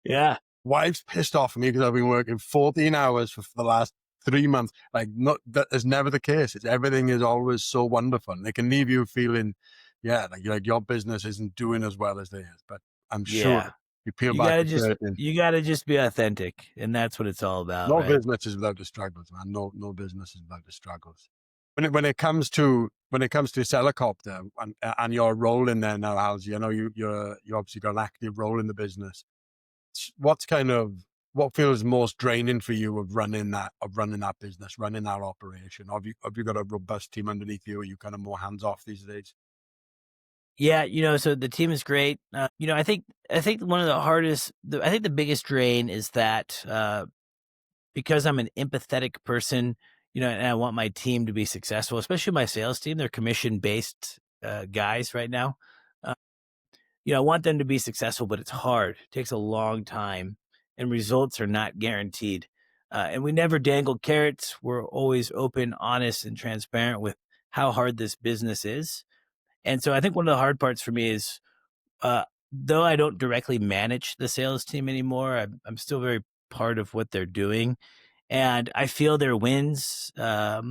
Yeah. Wife's pissed off at me because I've been working 14 hours for the last 3 months." Like, not that is never the case. Everything is always so wonderful. And they can leave you feeling, yeah, like your business isn't doing as well as theirs. But I'm Yeah. sure you peel You back gotta the just curtain. you gotta just be authentic. And that's what it's all about, No right? business is without the struggles, man. No business is without the struggles. When it comes to Sellacopter and your role in there now, Halsey, I know you obviously got an active role in the business. What's kind of what feels most draining for you of running that business, running that operation? Have you got a robust team underneath you? Or are you kind of more hands off these days? Yeah, so the team is great. I think one of the I think the biggest drain is that because I'm an empathetic person, and I want my team to be successful, especially my sales team. They're commission based guys right now. Uh, I want them to be successful, but it's hard. It takes a long time, and results are not guaranteed. And we never dangle carrots. We're always open, honest, and transparent with how hard this business is. And so I think one of the hard parts for me is, though I don't directly manage the sales team anymore, I'm still very part of what they're doing, and I feel their wins, Yeah.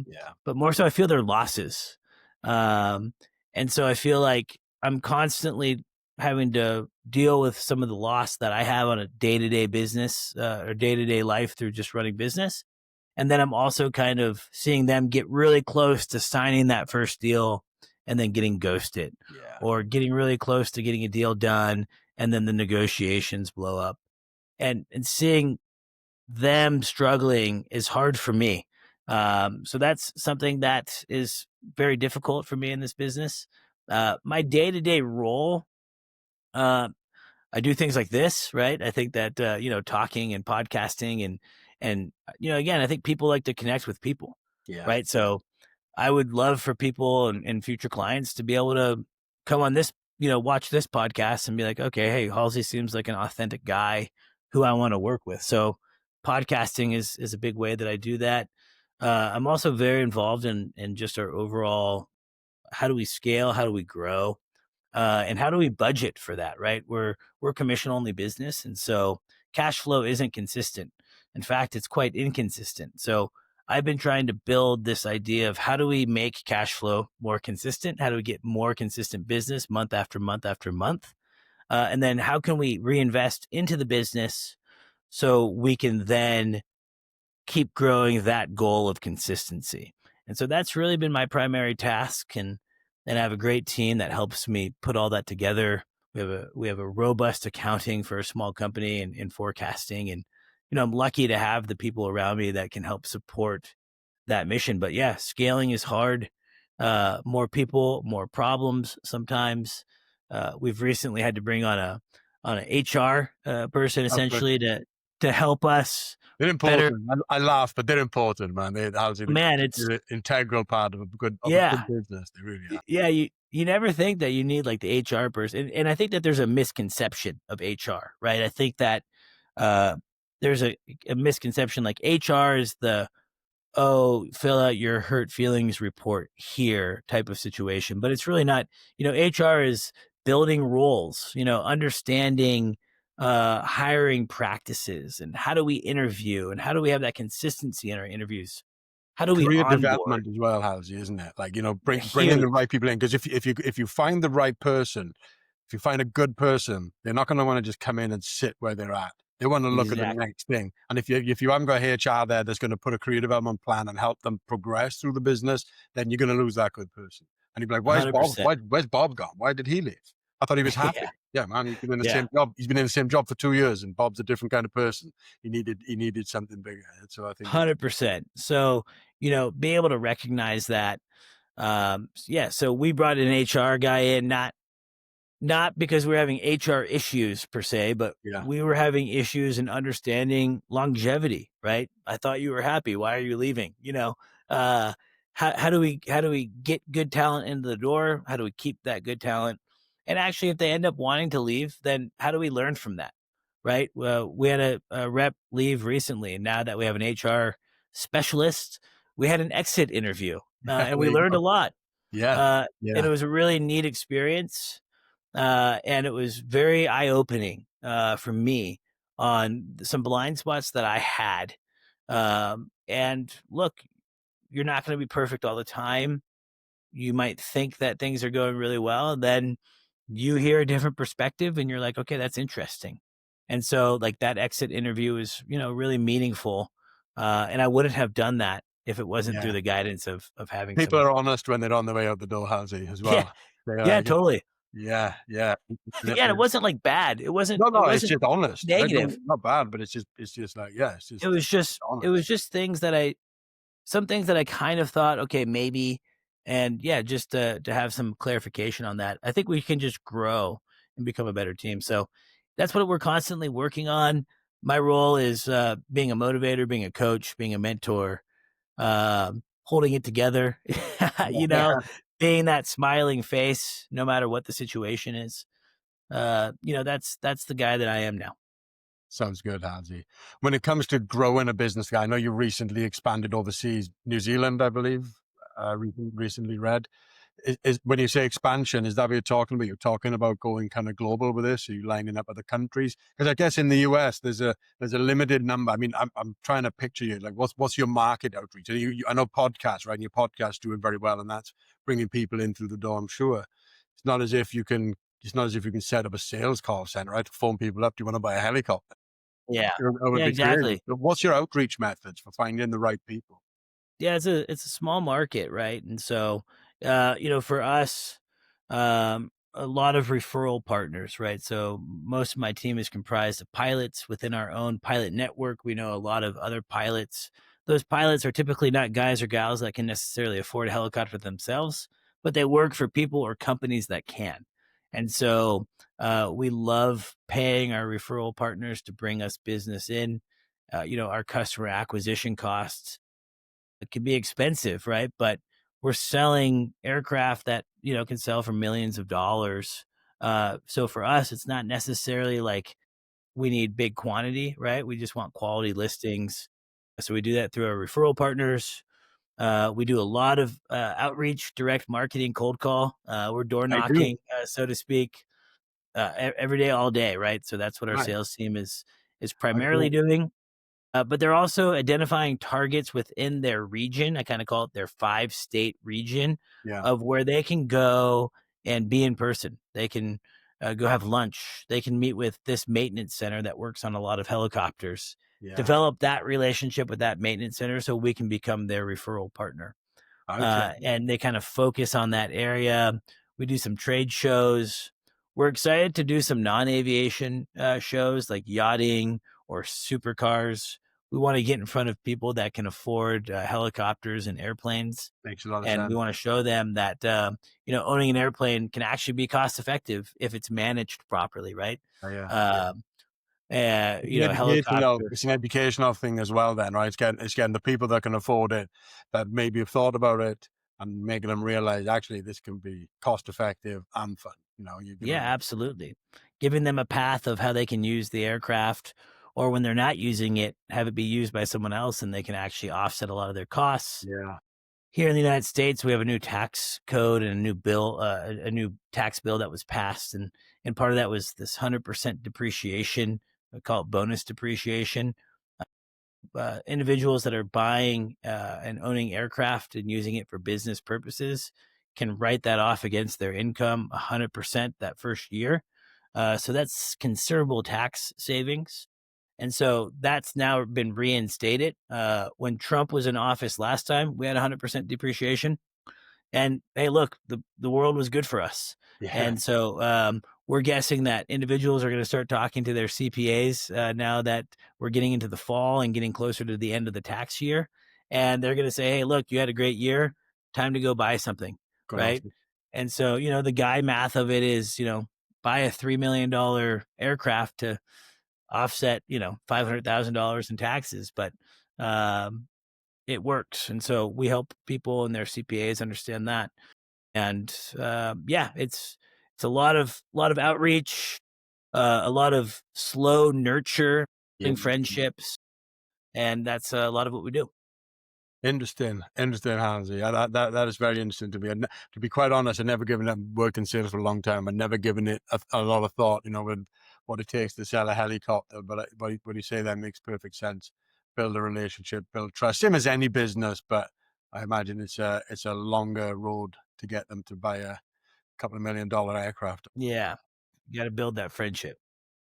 but more so I feel their losses. Um, and so I feel like I'm constantly having to deal with some of the loss that I have on a day-to-day business, or day-to-day life through just running business. And then I'm also kind of seeing them get really close to signing that first deal and then getting ghosted, Yeah. or getting really close to getting a deal done and then the negotiations blow up. And seeing them struggling is hard for me. So that's something that is very difficult for me in this business. My day to day role, uh, I do things like this, right? I think that talking and podcasting and again, I think people like to connect with people, Yeah. right? So I would love for people and future clients to be able to come on this, watch this podcast and be like, okay, hey, Halsey seems like an authentic guy who I want to work with. So podcasting is a big way that I do that. I'm also very involved in just our overall, how do we scale, how do we grow, and how do we budget for that? Right, we're commission only business, and so cash flow isn't consistent. In fact, it's quite inconsistent. So I've been trying to build this idea of how do we make cash flow more consistent? How do we get more consistent business month after month after month? And then how can we reinvest into the business so we can then keep growing that goal of consistency? And so that's really been my primary task. And I have a great team that helps me put all that together. We have a robust accounting for a small company and forecasting. And, I'm lucky to have the people around me that can help support that mission. But yeah, scaling is hard. More people, more problems sometimes. We've recently had to bring on a HR person Okay. essentially to help us They're better. important. I laugh, but they're important, man. Man, They're an integral part of a good yeah, business. They really are. yeah. You never think that you need like the HR person, and I think that there's a misconception of HR, right? I think that uh, there's a misconception like HR is the, oh, fill out your hurt feelings report here type of situation. But it's really not. HR is building roles, understanding hiring practices, and how do we interview, and how do we have that consistency in our interviews? How do we Career onboard? development as well, Halsey, isn't it? Like, you know, bringing the Huge, right people in, because if you find the right person, if you find a good person, they're not going to want to just come in and sit where they're at. They want to look at the exactly, next thing. And if you haven't got HR there that's going to put a career development plan and help them progress through the business, then you're going to lose that good person. And you'd be like, where's Bob? 100%. Where's Bob gone? Why did he leave? I thought he was Yeah, happy. Yeah, man, he's been in the yeah, same job. He's been in the same job for 2 years, and Bob's a different kind of person. He needed something bigger. So I think it's 100%. So, be able to recognize that. Yeah, so we brought an HR guy in, not because we're having HR issues per se, but yeah, we were having issues in understanding longevity, right? I thought you were happy. Why are you leaving? Uh, how do we get good talent into the door? How do we keep that good talent? And actually, if they end up wanting to leave, then how do we learn from that, right? Well, we had a rep leave recently, and now that we have an HR specialist, we had an exit interview, yeah. and There we you learned go. a lot. Yeah, And yeah. it was a really neat experience, and it was very eye opening for me on some blind spots that I had. And look, you're not going to be perfect all the time. You might think that things are going really well, and then you hear a different perspective, and you're like, okay, that's interesting. And so, like that exit interview is, really meaningful. And I wouldn't have done that if it wasn't through Yeah. the guidance of having People somebody. are honest when they're on their way out the door, Halsey, as Yeah, well. They're yeah, like, totally. yeah, yeah. Yeah, and it wasn't like bad. It wasn't. No, It no, it's wasn't just honest, right? No, negative. not bad, but it's just like, yeah, it's It just was just it honest. was just things that I some things that I kind of thought, okay, maybe, and yeah, just to have some clarification on that. I think we can just grow and become a better team. So that's what we're constantly working on. My role is being a motivator, being a coach, being a mentor, holding it together. you know, Yeah. being that smiling face, no matter what the situation is. That's the guy that I am now. Sounds good, Halsey. When it comes to growing a business, guy, I know you recently expanded overseas, New Zealand, I believe, recently read. When you say expansion, is that what you're talking about? You're talking about going kind of global with this? Are you lining up other countries? Because I guess in the US, there's a limited number. I mean, I'm trying to picture you. Like, what's your market outreach? I know podcasts, right? And your podcast doing very well, and that's bringing people in through the door. I'm sure it's not as if you can. It's not as if you can set up a sales call center, right? To phone people up. Do you want to buy a helicopter? Yeah. It would Yeah, be crazy. exactly. But what's your outreach methods for finding the right people? Yeah, it's a small market, right? And so, for us, a lot of referral partners, right? So most of my team is comprised of pilots within our own pilot network. We know a lot of other pilots. Those pilots are typically not guys or gals that can necessarily afford a helicopter themselves, but they work for people or companies that can. And so we love paying our referral partners to bring us business in. Our customer acquisition costs, it can be expensive, right? But we're selling aircraft that, can sell for millions of dollars. So for us, it's not necessarily like we need big quantity, right? We just want quality listings. So we do that through our referral partners. We do a lot of outreach, direct marketing, cold call. We're door I do. knocking, so to speak, every day, all day, right? So that's what our Right. sales team is I primarily do. doing. But they're also identifying targets within their region. I kind of call it their 5-state region Yeah. of where they can go and be in person. They can go have lunch. They can meet with this maintenance center that works on a lot of helicopters, Yeah. develop that relationship with that maintenance center so we can become their referral partner. Okay. And they kind of focus on that area. We do some trade shows. We're excited to do some non-aviation shows like yachting or supercars. We want to get in front of people that can afford helicopters and airplanes, Makes a lot of and we sense. want to show them that owning an airplane can actually be cost effective if it's managed properly, right? Yeah. Yeah. Um, a helicopter. It's an educational thing as well then, right? It's getting the people that can afford it, that maybe have thought about it, and making them realize actually this can be cost effective and fun. You know, you Yeah, can, absolutely. Giving them a path of how they can use the aircraft, or when they're not using it, have it be used by someone else and they can actually offset a lot of their costs. yeah. Here in the United States, we have a new tax code and a new bill, a new tax bill that was passed, and part of that was this 100% depreciation. We call it bonus depreciation. Individuals that are buying and owning aircraft and using it for business purposes can write that off against their income 100% that first year. So that's considerable tax savings. And so that's now been reinstated. When Trump was in office last time, we had 100% depreciation. And hey, look, the world was good for us. Yeah, And so we're guessing that individuals are going to start talking to their CPAs now that we're getting into the fall and getting closer to the end of the tax year. And they're going to say, hey, look, you had a great year. Time to go buy something. good Right. answer. And so, the guy math of it is, buy a $3 million aircraft to offset, $500,000 in taxes. But it works. And so we help people and their CPAs understand that. And yeah, it's a lot of outreach, a lot of slow nurture, Yeah. building friendships, and that's a lot of what we do. Interesting, Halsey. Yeah, that is very interesting to me. To be quite honest, I've never given it worked in sales for a long time. I've never given it a lot of thought, with what it takes to sell a helicopter. But what you say that makes perfect sense. Build a relationship, build trust. Same as any business, but I imagine it's a longer road to get them to buy a couple of $1 million aircraft. Yeah, you got to build that friendship.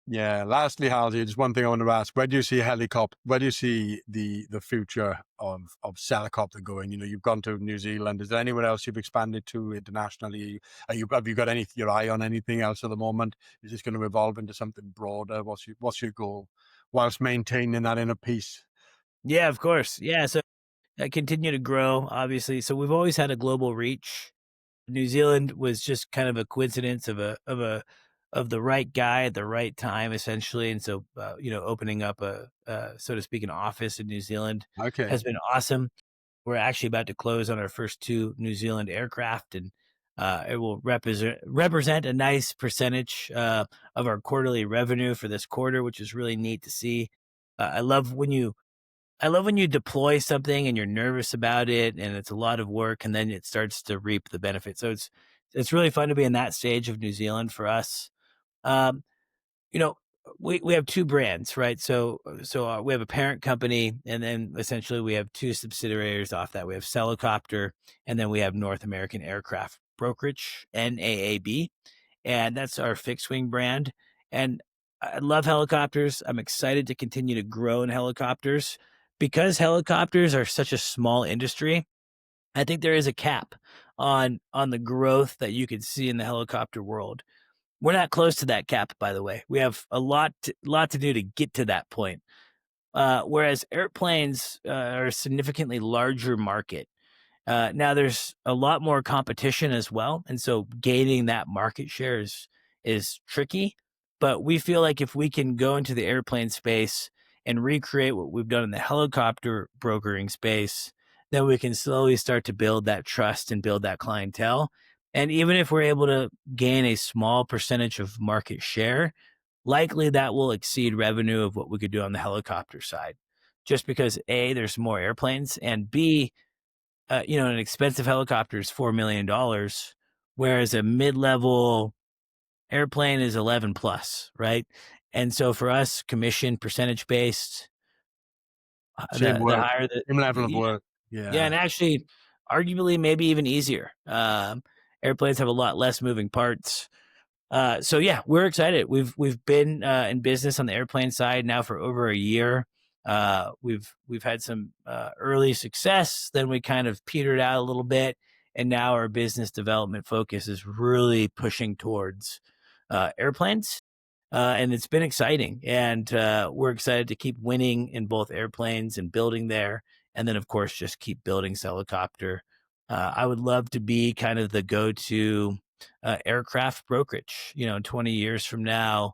Yeah. Lastly, Halsey, just one thing I want to ask: where do you see helicopter? Where do you see the future of Sellacopter going? You've gone to New Zealand. Is there anywhere else you've expanded to internationally? Have you got your eye on anything else at the moment? Is this going to evolve into something broader? What's your goal, whilst maintaining that inner peace? Yeah, of course. Yeah, so continue to grow, obviously. So we've always had a global reach. New Zealand was just kind of a coincidence of the right guy at the right time, essentially. And so, opening up so to speak, an office in New Zealand Okay. has been awesome. We're actually about to close on our first 2 New Zealand aircraft, and it will represent a nice percentage of our quarterly revenue for this quarter, which is really neat to see. I love when you deploy something and you're nervous about it and it's a lot of work and then it starts to reap the benefits. So it's really fun to be in that stage of New Zealand for us. Um, you know, we have 2 brands, right? So we have a parent company, and then essentially we have 2 subsidiaries off that. We have Sellacopter, and then we have North American Aircraft Brokerage, NAAB, and that's our fixed wing brand. And I love helicopters. I'm excited to continue to grow in helicopters because helicopters are such a small industry. I think there is a cap on the growth that you could see in the helicopter world. We're not close to that cap, by the way. We have a lot to do to get to that point. Whereas airplanes are a significantly larger market. Now there's a lot more competition as well, and so gaining that market share is tricky. But we feel like if we can go into the airplane space and recreate what we've done in the helicopter brokering space, then we can slowly start to build that trust and build that clientele. And even if we're able to gain a small percentage of market share, likely that will exceed revenue of what we could do on the helicopter side. Just because A, there's more airplanes, and B, an expensive helicopter is $4 million, whereas a mid-level airplane is 11 plus, right? And so for us, commission percentage based, Same the work, higher the same level of yeah, work. yeah, Yeah. and actually, arguably maybe even easier. Airplanes have a lot less moving parts. So yeah, we're excited. We've been in business on the airplane side now for over a year. We've had some early success, then we kind of petered out a little bit, and now our business development focus is really pushing towards airplanes. And it's been exciting, and we're excited to keep winning in both airplanes and building there, and then of course just keep building Sellacopter. I would love to be kind of the go-to aircraft brokerage. 20 years from now,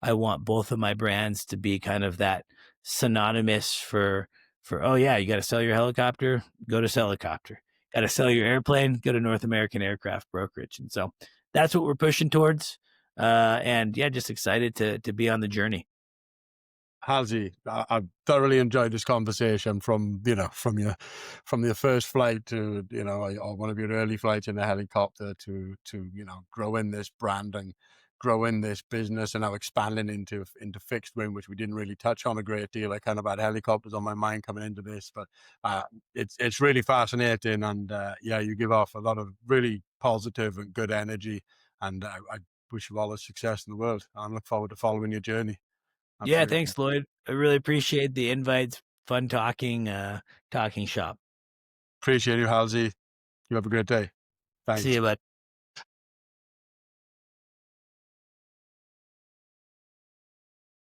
I want both of my brands to be kind of that synonymous for oh yeah, you got to sell your helicopter, go to Sellacopter. Got to sell your airplane, go to North American Aircraft Brokerage. And so that's what we're pushing towards. And yeah, just excited to be on the journey. Halsey, I've thoroughly enjoyed this conversation from your first flight to or one of your early flights in the helicopter to growing this brand and growing this business and now expanding into fixed wing, which we didn't really touch on a great deal. I kind of had helicopters on my mind coming into this, but it's really fascinating, and yeah, you give off a lot of really positive and good energy, and I wish you all the success in the world. I look forward to following your journey. Yeah, Absolutely. thanks, Lloyd. I really appreciate the invites. Fun talking shop. Appreciate you, Halsey. You have a great day. See Thanks. you, bud.